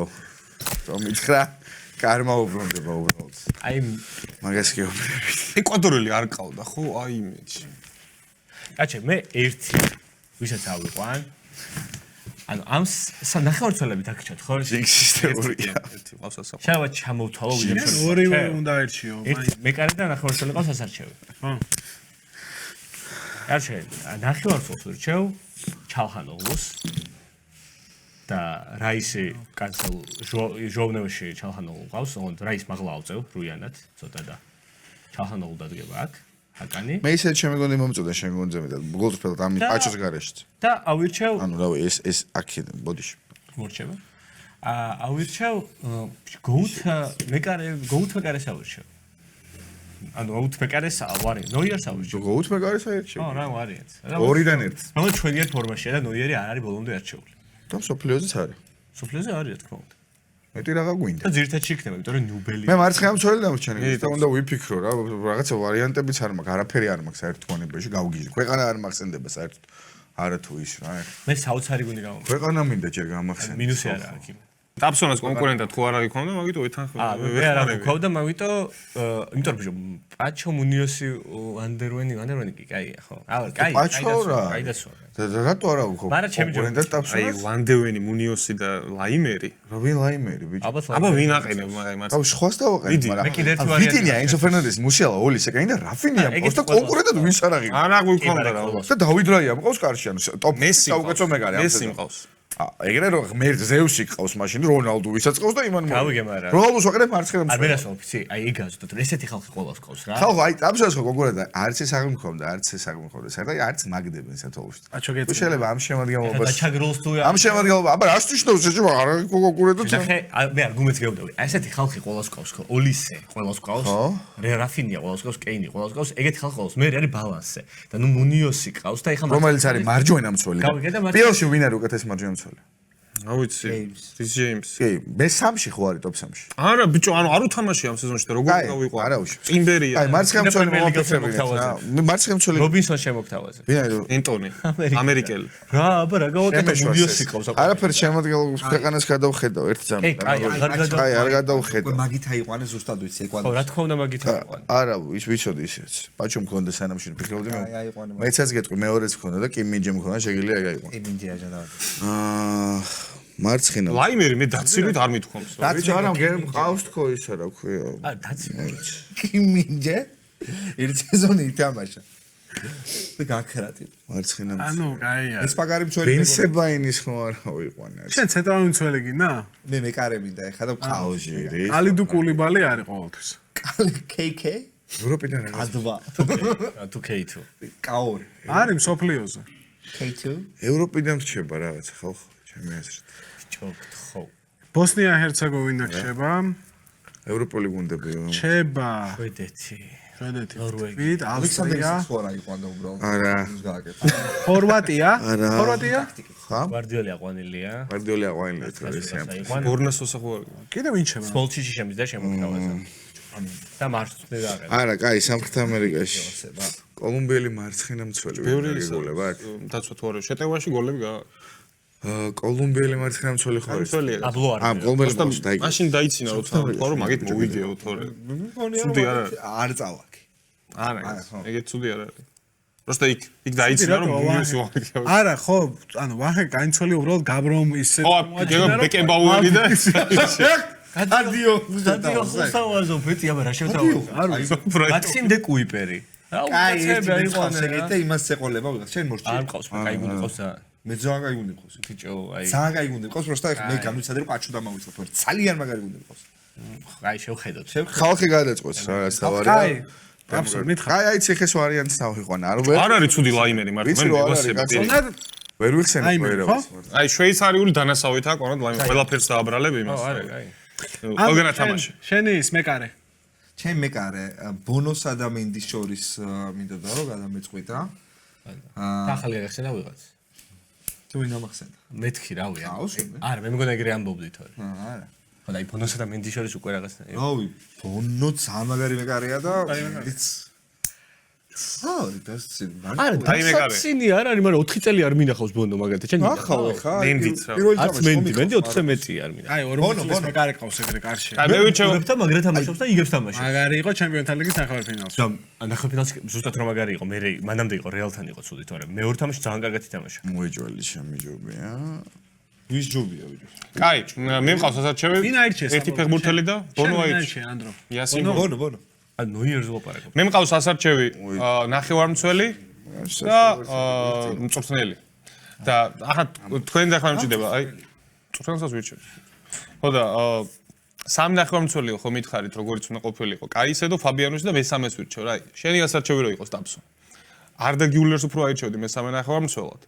რომ ითხრა კარმა უბრუნდება უბრალოდ. აი მაგას კი ვფიქრობ. ეკვადორელი არ ყავდა ხო? აი იმეჩი. კაჩე მე ერთი ვისაც ავიყვან ანუ ამ ნახევარწოლები დაგჭოთ ხო? სისტემურია. ერთი ყავს ასაყო. შეიძლება ჩამოვთვალო ვიდეო. ორივე უნდა ერჩიო. მეკარე და ნახევარწოლი ყავს ასარჩევი. ხო. არჩევ ნახევარწოლს ვირჩევ ჩალხანოღლუს და რაისი კანცელ ჟოვნევში ჩალხანოღლუ ყავს, ოღონდ რაის მაღლა ავწევ რუიანად ცოტა და ჩალხანოღლუ დადგება აქ. აკანი მე ისე შემეგონი მომწოდა შენ გონძები და გოლდფელდ ამ პაჩოს გარეშე. და ავირჩევ ანუ რავი ეს აქედან ბოდიში. მორჩება. ავირჩევ გოუთ მეკარეს ავირჩევ. ანუ გოუთ მეკარეს ვარი ნოიერს ავირჩევ. გოუთ მეკარეს აერჩი. ხო, რა ვარიანტ. ორიდან ერთ. მაგრამ ჩვენიერ ფორმაშია და ნოიერი არ არის ბოლომდე არჩეული. და სოფლიოზეც არის. სოფლიოზე არის რა თქმა უნდა. მეტი რაღა გვინდა. და ძირითადად იქნება, იმიტომ რომ ნუბელი. მე მარცხენა მცველი დამრჩენი. და უნდა ვიფიქრო რა, რაღაცა ვარიანტებიც არ მაქვს, არაფერი არ მაქვს საერთოდ გონებაში, გავგიჟე. ქვეყანა არ მახსენდება საერთოდ. არა თუ ის რა. მე საოცარი გვინდა გამომი. ქვეყანა მინდა ჯერ გამახსენდეს. მინუსი არა აქ. ტაპსონას კონკურენტად ხო არ აღიქონდა, მაგიტო ეთანხმება. მე არ აღქოვდა, მაგიტო, იმიტომ რომ პაჩო მუნიოსი ვანდერვენი კი კაია, ხო. კაი. პაჩო რა. კაი დასვა. რატო არა უქო? კონკურენტად აი ტაპსონას? ლანდევენი, მუნიოსი და ლაიმერი. რა ვინ ლაიმერი ბიჭო? აბა ვინ აყენებ მაგ აუ სხვას დავაყენებ, მე მაგრამ კიდე ერთი ვარიანტი ვიტინია, ენცო ფერნანდესი, მუსიალა, ოლი სეკაინი და რაფინია, პოსტა კონკურენტად ვინს არ აღიქ. არა გვიქონდა რა. და დავიდ რაია მყავს კარში, ანუ ტოპ მესი საუკეთესო მეკარე. მესი მყავს. ეგრე რომ ღმერთ ზევსი ყავს მაშინ რონალდო ვისაც ყავს და იმან გავიგე, მაგრამ რონალდოს ვაკეთებ მარცხენა არ მცველი. მერასო ფიცი, აი ეგ გაზოთ, რომ ესეთი ხალხი ყოლავს ყავს რა. ხალხო აი ტაბსას ხო კონკურენტა არც ეს აღი მქონდა, არც ეს აღი მქონდა. საერთოდ არც მაგდებენ სათოლოში. აჩო გეწ. თუ შეიძლება ამ შემადგენლობას დაჩაგროლს თუ ამ შემადგენლობა, აბა რას თვითონ შეჭმა არა კონკურენტად. ნახე, მე არგუმენტს გეუბნები. აი ესეთი ხალხი ყოლავს ყავს ხო? ოლისე ყოლავს ყავს. რაფინია ყოლავს ყავს, კეინი ყოლავს ყავს. ეგეთი ხალხი ყოლავს. მე არის ბალანსზე. და ნუ მუნიოსი ყავს და ეხა რომელიც არის მარჯვენა მცველი. გავიგე და მარჯვენა. პირველში ვინ არის უკეთესი მარჯვენა მცველი? ავიცი. რის ჯეიმს. კი, მე 3-ში ხო არის ტოპ 3-ში. არა ბიჭო, ანუ არ უთამაში ამ სეზონში და როგორ გავიყვა. არა უშ. წინბერია. აი მარცხენა მცველი მომაფიქრებინეთ რა. მე მარცხენა მცველი რობინსონ შემოგთავაზე. ვინ არის? ენტონი. ამერიკელი. რა, აბა რა გავაკეთე მუნიოსი ყავს. არაფერი შემოდგენილ ქვეყანას გადავხედავ ერთ ძამ. აი არ გადავხედავ. მაგით აიყვანე ზუსტად ვიცი ხო, ეკვადორი. რა თქმა უნდა მაგით აიყვანე. არა, ის ვიცოდი ისეც. პაჩო მქონდა სანამში ფიქრობდი მე. აიყვანე. მეცაც გეტყვი მეორეც მქონდა და კიმ მინჯე მქონდა, შეგიძლია ეგ აიყვანო. იმინჯია ჯანა. მარცხენა. ლაიმერი მე დაცილვით არ მithქვამს. ბიჭო არა, მყავს თქო ისა რა ქვია. დაცი. იმინჯე ერთ სეზონი ითამაშა. და გაქრატი. მარცხენა. ანუ კაია. ეს პაგარი მცველი. ბენსებაინის ხო არა ვიყვანა. შენ ცენტრალური მცველი გინდა? მე მეკარე მინდა ეხა და აუჟი. ალიდუ კულიბალი არის ყოველთვის. KK ევროპიდან რა. A2 თუ K2. კაორი არის მსოფლიოზე. K2 ევროპიდან რჩება რაღაცა ხალხო, ჩემი აზრით. ჭოქთ ხო. ბოსნია-ჰერცეგოვინა რჩება. ევროპული გუნდები. რჩება. შვედეთი. შვედეთი. ნორვეგია. ვით, ავსტრია. სხვა იყვანდა უბრალოდ არა. გააკეთა ხორვატია. არა. ხორვატია? ხა? გვარდიოლი აყვანილია. გარდიოლი აყვანილი ეს. ბორნესოსა ხო არის? კიდე ვინ შემა? სპოლჩიში შემიძლია შემოგთავაზა. და მარცხნე დააყენე. არა, კაი, სამხრეთ ამერიკაში. კოლუმბიელი მარცხენა მცველი. ბევრი გოლება აქ. დაცვა თუ არა, შეტევაში გოლები გა. კოლუმბიელი მარცხენა მცველი ხო არის? მცველია. აბლო არ. კოლუმბიელი მოს დაიგო. მაშინ დაიცინა როცა თქვა რომ მაგით მოვიდეო თორე. ცუდი არ არის. არ წავაკი არა, ეგეთ ცუდი არ არის. просто იქ დაიცინა რომ მუნიოსი ვაღიქია. არა, ხო, ანუ ვახე კაინცველი უბრალოდ გაბრომ ისე ხო, ბეკენბაუერი და გადიო ხუსავაზო ფეთი აბა რა შევთავაზო. მაქსიმ დე კუიპერი. კაი ერთი მეცხავსეგეთ და იმას ეყოლება ვიღაც შენ მორჩი არ მყავს, კაი გუნდი ყავს და მე ძალიან კაი გუნდი ყავს ბიჭო, აი. ძალიან კაი გუნდი ყავს просто ეხლა მე გამიცადე რომ პაჩო დამავიწყებ ძალიან მაგარი გუნდი ყავს აი შევხედოთ. ხალხი გადაწყვეტს რაღაც თავარი. კაი. აბსოლუტურად მითხარ. კაი, აი ციხეს ვარიანტს დავიყვანა. არ არ არის ცუდი ლაიმერი მართლა. ვიცი რომ არ არის გაწოლნა. ვერ ვიხსენე ყველას. აი შვეიცარიული დანასავითაა კონად ლაიმერი. ყველაფერს დააბრალებ იმას. არა, კაი. ყველგან ათამაში. შენი ის მეკარე. ჩემ მეკარე ბონოსა და მინდის შორის მინდოდა რომ გადამეწყვიტა ახალი აღხსენა ვიღაც. თუ ვინ ამახსენდა მეთქი რავი. აუშვები. არა, მე მგონა ეგრე ამბობდი თორე. არა ხო და აი ბონოსა და მინდის შორის უკვე რაღაცა. რავი ბონო ძალიან მაგარი მეკარეა და იც ხარი დასცინი. არა, დასაცინი არ არის, მაგრამ 4 წელი არ მინახავს ბონო მაგალითად. შენ ახალ ხა. მენდიც რა. არც მენდი 14 არ მინახავს. აი 40 წლის მეკარე ყავს ეგრე კარში. აი მე ვიჩევ ებთა მაგრა თამაშობს და იგებს თამაშობს. მაგარი იყო ჩემპიონთა ლიგის ნახევარფინალში. და ნახევარფინალში ზუსტად რომ მაგარი იყო, მე მანამდე იყო რეალთან იყო ცუდი, თორემ მეორე თამაში ძალიან კარგად ითამაშა. მოეჯვალი შემიჯობია. ვის ჯობია ვიჯო? კაი, მე მყავს ასარჩევი. ვინ აირჩიეს? ერთი ფეხბურთელი და ბონო აირჩიეს. აირჩია ანდრო. იასინ ბონო. ან ნოიერს ვლაპარაკობ. მე მყავს ასარჩევი ნახევარმცველი და მწვრთნელი. და ახლა თქვენ და ხარ მჭირდება, აი მწვრთნელსაც ვირჩევ. ხო და სამი ნახევარმცველი ხო მითხარით როგორიც უნდა ყოფილიყო. კაისედო, ფაბიანოvić და მესამეს ვირჩევ რა. შენი ასარჩევი რო იყოს ტაბსო. არდა გიულერს უფრო აირჩევდი მესამე ნახევარმცველად.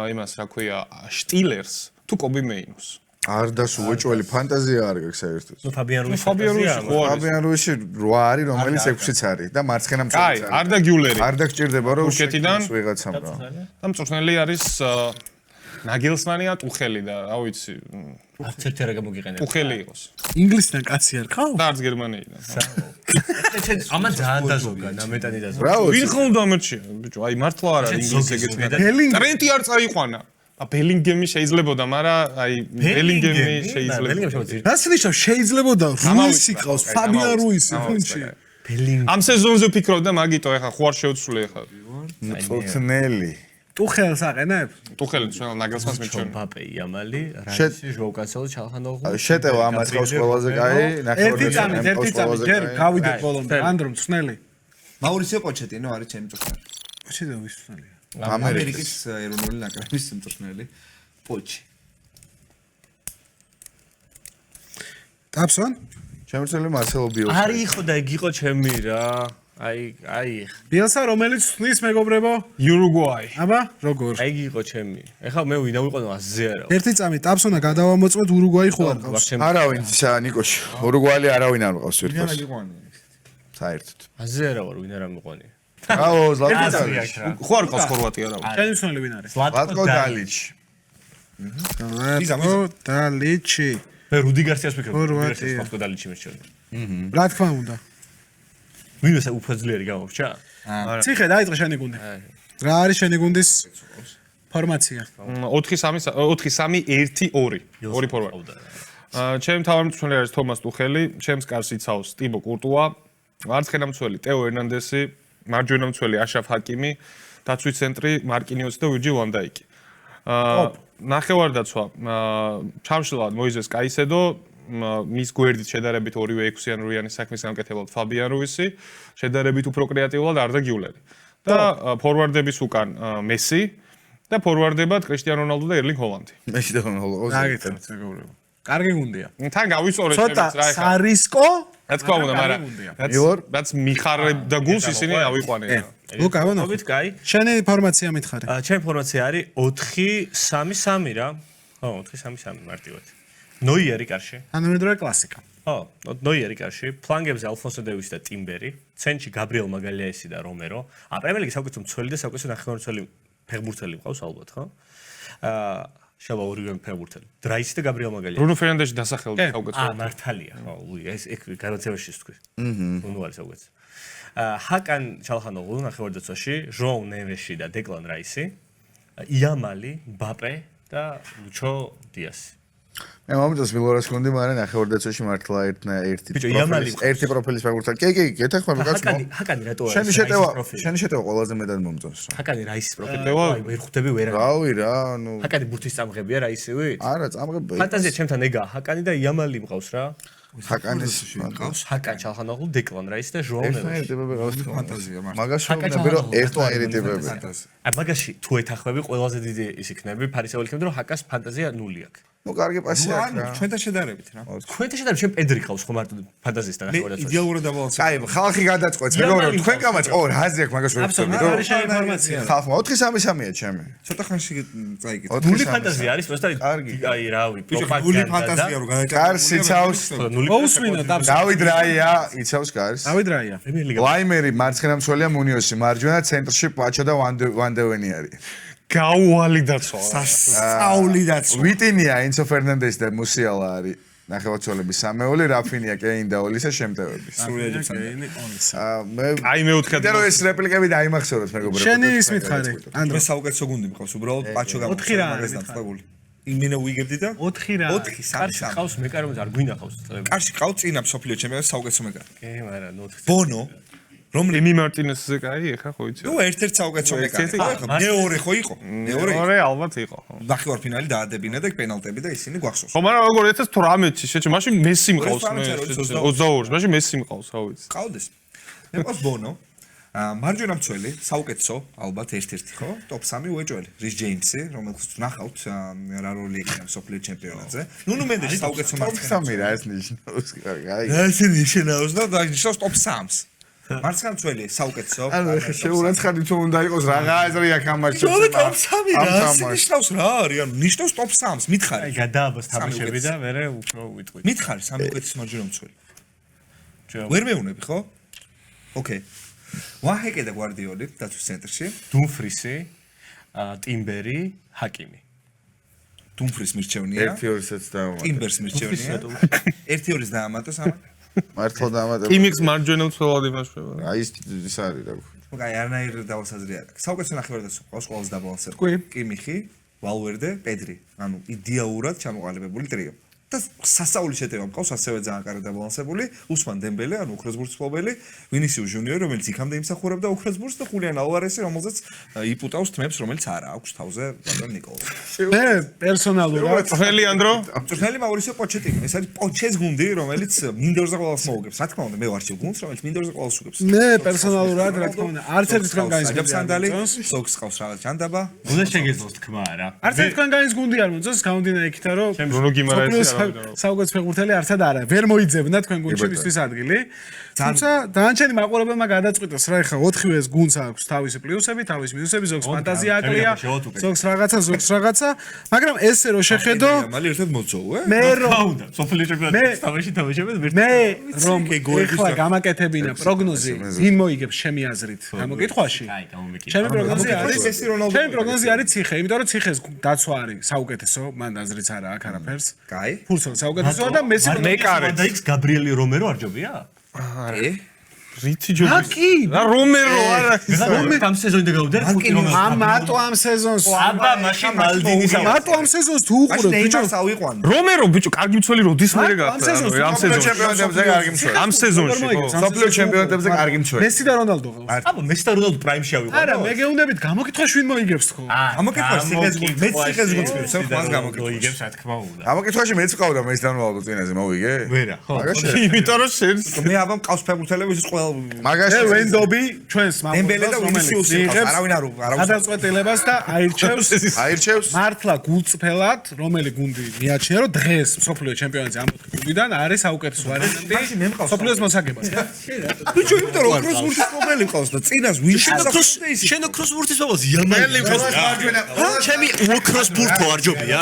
იმას რა ქვია, შტილერს თუ კობი მეინოს. არდას უეჭველი ფანტაზია არ გაქვს საერთოდ. ნუ ფაბიან რუისი ხო არის. ფაბიან რუისი 8 არის, რომელიც 6-იც არის და მარცხენა კაი, მწვრთნელი არის. არდა გიულერი. არ დაგჭირდება რომ თურქეთიდან ვიღაცამ რა. და მწვრთნელი არის ნაგელსმანი ან ტუხელი და რა ვიცი, არც ერთი არა გამოგიყენებ. ტუხელი იყოს. ინგლისიდან კაცი არ ხარ? და არც გერმანიიდან. შენ ამან ძალიან დაზოგა, ნამეტანი დაზოგა. რა ვინ ხომ დამერჩია? ბიჭო, აი მართლა არ არის ინგლისი ეგეთი. ტრენტი არ წაიყვანა. ბელინგემი შეიძლებოდა, მაგრამ აი ბელინგემი შეიძლება. რას ნიშნავს შეიძლება რუისი ყავს, ფაბიან რუისი, ფუნჩი. ამ სეზონზე ვფიქრობდა მაგიტო, ეხა ხო არ შევცვლი ეხა. მწვრთნელი. ტუხელს აყენებ? ტუხელი ჩვენ ნაგელსმანს მიჩვენა. ბაპე იამალი, რაისი ჟოუ კანსელო ჩალხანოღუ. შეტევა ამას ყავს ყველაზე კაი, ერთი წამი, ჯერ გავიდეთ ბოლომდე, ანდრო მწვრთნელი. მაურისიო პოჩეტინო არის ჩემი მწვრთნელი. შეიძლება ვის მწვრთნელია? ამერიკის ეროვნული ნაკრების მწვრთნელი პოჩი. ტაბსონ? შემცველი მარსელო ბიოს. არის ხო და იგი იყო ჩემი რა. აი. ბიელსა რომელიც ხსნის მეგობრებო? იურუგვაი. აბა, როგორ? აი იგი იყო ჩემი. ეხლა მე ვინა ვიყო ასზე არა. ერთი წამი ტაბსონა გადავამოწმოთ ურუგვაი ხო არ ყავს? არავინ ისა ნიკოშ. ურუგვაი არავინ არ ყავს ვინ ერთოს. არა გიყვანი? საერთოდ. ასზე არა ვარ ვინ არა მიყვანი. აო ზლატკო ხო არ ყავს ხორვატია რა. შენი მწვრთნელი ვინ არის? ზლატკო დალიჩი. ზლატკო დალიჩი. მე რუდი გარსიას ვფიქრობ. ხორვატია. ზლატკო დალიჩი მერჩევი. რა თქმა უნდა. ვინმე უფაზლიერი გამოვჭა? ციხე დაიწყე შენი გუნდი. რა არის შენი გუნდის ფორმაცია? 4-3-1-2. ორი ფორვარდი. ჩემი თავმჯდომარე არის თომას ტუხელი, ჩემს კარს იცავს ტიბო კურტუა, მარცხენა მცველი ტეო ერნანდესი, მარჯვენა მცველი აშრაფ ჰაკიმი, დაცვის ცენტრი მარკინიოსი და ვირჯილ ვან დაიკი. ნახევარდაცვა ჩამშლად მოიზეს კაისედო, მის გვერდით შედარებით ორივე 6-იანურიანი საქმის გამკეთებლად ფაბიან რუისი, შედარებით უფრო კრეატიულად არდა გიულერი. და ფორვარდების უკან მესი და ფორვარდებად კრისტიანო რონალდო და ერლინგ ჰოლანდი. მეში და რონალდო. გაიგეთ მეგობრებო. კარგი გუნდია. თან გავიწორეთ ცოტა ჩემს რა ეხა. სარისკო? რა თქმა უნდა, მაგრამ რაც მიხარებდა გულს ისინი ავიყვანენ. ლუკა, ვანო. მობით კაი. შენი ფორმაცია მითხარი. ჩემი ფორმაცია არის 4-3-3 რა. ხო, 4-3-3 მარტივად. ნოიერი კარში. თანამედროვე კლასიკა. ხო, ნოიერი კარში. ფლანგებზე ალფონსო დევისი და ტიმბერი, ცენტრში გაბრიელ მაგალიაესი და რომერო. პრემიერ ლიგის საუკეთესო მცველი და საუკეთესო ნახევარმცველი ფეხბურთელი მყავს ალბათ, ხო? შაბა ორივე ფეხბურთელი. დრაისი და გაბრიელ მაგალიაესი. ბრუნო ფერნანდეში დასახელდა საუკეთესო. მართალია, ხო, ეს გარანტიაში თქვი. ბრუნო არის საუკეთესო. ჰაკან ჩალხანოღლუ ნახევარდაცვაში, ჟოუ ნევეში და დეკლან რაისი, იამალი, ბაპე და ლუჩო დიასი. მე მომწონს მილორას გუნდი, მაგრამ ნახევარდაცვაში მართლა ერთი პროფილის ფეხბურთელი. კი, გეთახმა მეკაცმო. ჰაკანი რატო არის? შენი შეტევა ყველაზე მეტად მომწონს. ჰაკანი რაისის პროფილი. აი, ვერ ხვდები ვერა. რავი რა, ნუ. ჰაკანი ბურთის წამღებია რაისივით? არა, წამღები. ფანტაზია ჩემთან ეგა, ჰაკანი და იამალი მყავს რა. ჰაკანის მყავს. ჰაკან ჩალხანოღლუ, დეკლან რაისი და ჟოუ ნევეში. ერთნაირი ტიპები რა ვთქვა. ფანტაზია მართლა. მაგაში ვნები რომ ერთნაირი ტიპები. აი, მაგაში თუ ეთახმები ყველაზე დიდი ის იქნები, ფარისეული იქნები, რომ ჰაკას ფანტაზია ნული აქვს. ნუ კარგი პასი აქვს რა. ჩვენთან შედარებით რა. თქვენთან შედარებით ჩვენ პედრი ყავს ხო მარტო ფანტაზიასთან ნახევარდაცვაში. იდეალურად დაბალანსებული. კაი, ხალხი გადაწყვეტს, მეგობრებო, თქვენ კამაც, რაზე აქვს მაგას ვერ ვთქვი, აბსოლუტურად რომ არის შენი ინფორმაცია. ხალხმა 4-3-3-ია ჩემი. ცოტა ხანში წაიგეთ. ნული ფანტაზია არის, просто აი რავი, ნული ფანტაზია რო გადაჭარბებული. კარს იცავს. მოусმინო ტაბსო. დავიდ რაია იცავს კარს. დავიდ რაია. პრემიერ ლიგა. ლაიმერი მარცხენა მცველია მუნიოსი, მარჯვენა ცენტრში პაჩო და ვანდევენი არის. გაუვალი დაცვა. სწაული დაცვა. ვიტინია, ინცო ფერნანდესი და მუსიალა არის. ნახევარმცველების სამეული, რაფინია, კეინ და ოლისა შემტევების. სრულიადებს კეინი ოლისა. მე აი მეუთხე და რომ ეს რეპლიკები დაიმახსოვროთ მეგობრებო. შენი ის მითხარი. მე საუკეთესო გუნდი მყავს, უბრალოდ პაჩო ოთხი რა არის დამწყებული. იმინე უიგებდი და 4 რა. 4 კარში ყავს მეკარემ არ გვინახავს წლები. კარში ყავ წინა მსოფლიო ჩემპიონატის საუკეთესო მეკარე. კი, მაგრამ 4. ბონო, რომელი იმი მარტინესზე კაი, ეხა ხო იცი. ნუ ერთ-ერთ საუკეთესო მეკარე. ერთ-ერთი. ხო, მეორე ხო იყო? მეორე. მეორე ალბათ იყო. ნახევარფინალი დაადებინა და პენალტები და ისინი გვახსოვს. ხო, მაგრამ როგორ 2018-ში შეჭე, მაშინ მესი მყავს მე. 22-ში, 22-ში, მაშინ მესი მყავს, რა ვიცი. ყავდეს. მე მყავს ბონო. მარჯვენა მცველი, საუკეთესო, ალბათ ერთ-ერთი ხო? ტოპ 3 უეჭველი. რის ჯეიმსი, რომელსაც ნახავთ რა როლი ექნება მსოფლიო ჩემპიონატზე. ნუნუ მენდეში საუკეთესო მარცხენა. სამი რა ეს ნიშნავს, აი. ეს ნიშნავს და ნიშნავს ტოპ 3-ს. მარცხენა მცველი საუკეთესო. ანუ ეხა შეურაცხადი თუ უნდა იყოს რაღაცა აზრი აქ ამაში. ჯობე ტოპ 3 რა, ნიშნავს რა არის? ანუ ნიშნავს ტოპ 3-ს, მითხარი. აი გადააბას თამაშები და მე უფრო ვიტყვი. მითხარი სამი უკეთესო მარჯვენა მცველი. ვერ მეუნები ხო? ოკეი. ვაჰეკე და გვარდიოლი დაცვის ცენტრში. დუმფრისი, ტიმბერი, ჰაკიმი. დუმფრის მირჩევნია. ერთი ორისაც დაამატე. ტიმბერს მირჩევნია. ერთი ორის დაამატოს ამა. მართლა დაამატე. იმიქს მარჯვენა მცველად იმაშება. აი ის არის რა. აი არანაირ დავასაზრე არ აქვს. საუკეთესო ნახევარდაცვა ყავს ყოველს დაბალანსებული. კვი. კიმიხი, ვალვერდე, პედრი. ანუ იდეალურად ჩამოყალიბებული ტრიო. და სასწაული შეტევა მყავს ასევე ძალიან კარგად დაბალანსებული. უსმან დემბელე, ანუ ოქროს ბურთსფლობელი, ვინისიუს ჯუნიორი, რომელიც იქამდე იმსახურებდა ოქროს ბურთს და ხულიან ალვარესი, რომელზეც იპუტავს თმებს, რომელიც არა აქვს თავზე ბატონ ნიკოლას. მე პერსონალურად წველი ანდრო? მწვრთნელი მაურისიო პოჩეტინო. ეს არის პოჩეს გუნდი, რომელიც მინდორზე ყველას მოუგებს. რა თქმა უნდა, მე ვარჩევ გუნდს, რომელიც მინდორზე ყველას უგებს. მე პერსონალურად რა თქმა უნდა არც ერთი თქვენ გაის გუნდი არ სანდალი, მოწონს. სოქს ყავს რაღაც ჯანდაბა. უნდა შეგეძლოს თქმა რა. არც ერთი თქვენ გაის გუნდი არ მოწონს, გამომდინარე იქითა რომ ბრუნო გიმარაესი საუკეთესო ფეხბურთელი არცად არა. ვერ მოიძებნა თქვენ გუნდში მისთვის ადგილი. თუმცა დანარჩენი მაყურებელმა გადაწყვიტეს რა ეხა 4-ვე ეს გუნდს აქვს თავისი პლუსები, თავისი მინუსები, ზოგს ფანტაზია აკლია, ზოგს რაღაცა, მაგრამ ესე რო შეხედო, მალე ერთად მოძოვე? მე რომ უნდა სოფლიო ჩემპიონატის თამაშები ვერ მე რომ ეხლა გამაკეთებინა პროგნოზი, ვინ მოიგებს ჩემი აზრით გამოკითხვაში? აი, გამომიკითხე. ჩემი პროგნოზი არის მესი რონალდო ჩემი პროგნოზი არის ციხე, იმიტომ რომ ციხეს დაცვა არის საუკეთესო, მან აზრიც არა აქ არაფერს. კაი. ფურცელი საუკეთესოა და მესი და იქს გაბრიელი რომერო არ ჯობია? რითი ჯობია? აკი რა რომერო არა რომერო ამ სეზონიდან გავდერ ხუთი რომერო. მარტო ამ სეზონს აბა მაშინ მალდინის მარტო ამ სეზონს თუ უყურებ ბიჭო ნეიმარს ავიყვან. რომერო ბიჭო კარგი მცველი როდის მერე ამ გახდა სეზონში, ამ სეზონში ჩემპიონატებზე კარგი მცველი. ამ სეზონში ხო სოფლიო ჩემპიონატებზე კარგი მცველი. მესი და რონალდო ყავს. აბა მესი და რონალდო პრაიმში ავიყვანო. არა, მე გეუნდებით გამოკითხვაში ვინ მოიგებს ხო? გამოკითხვა სიგეს გუნდს, მეც სიგეს გუნდს მივცემ მას გამოკითხვა. იგებს რა თქმა უნდა. ამოკითხვაში მეც ყავდა მეც და რონალდო წინაზე მოვიგე? ვერა, ხო. იმიტომ რომ შენ მე აბა მყავს ფეხბურთელები ის ყველა მაგაში მე ვენდობი ჩვენს დემბელე და ვინისიუსი ყავს. არავინ არ გადაწყვეტილებას და აირჩევს აირჩევს მართლა გულწრფელად, რომელი გუნდი მიაჩნია, რომ დღეს მსოფლიო ჩემპიონატზე ამ 4 გუნდიდან არის საუკეთესო ვარიანტი მსოფლიოს მოსაგებას. ბიჭო, იმიტომ რომ ოქროს ბურთის პრობლემი ყავს და წინას ვინ შენ ოქროს ბურთის ბაბას იამალი. ჩემი ოქროს ბურთო არ ჯობია?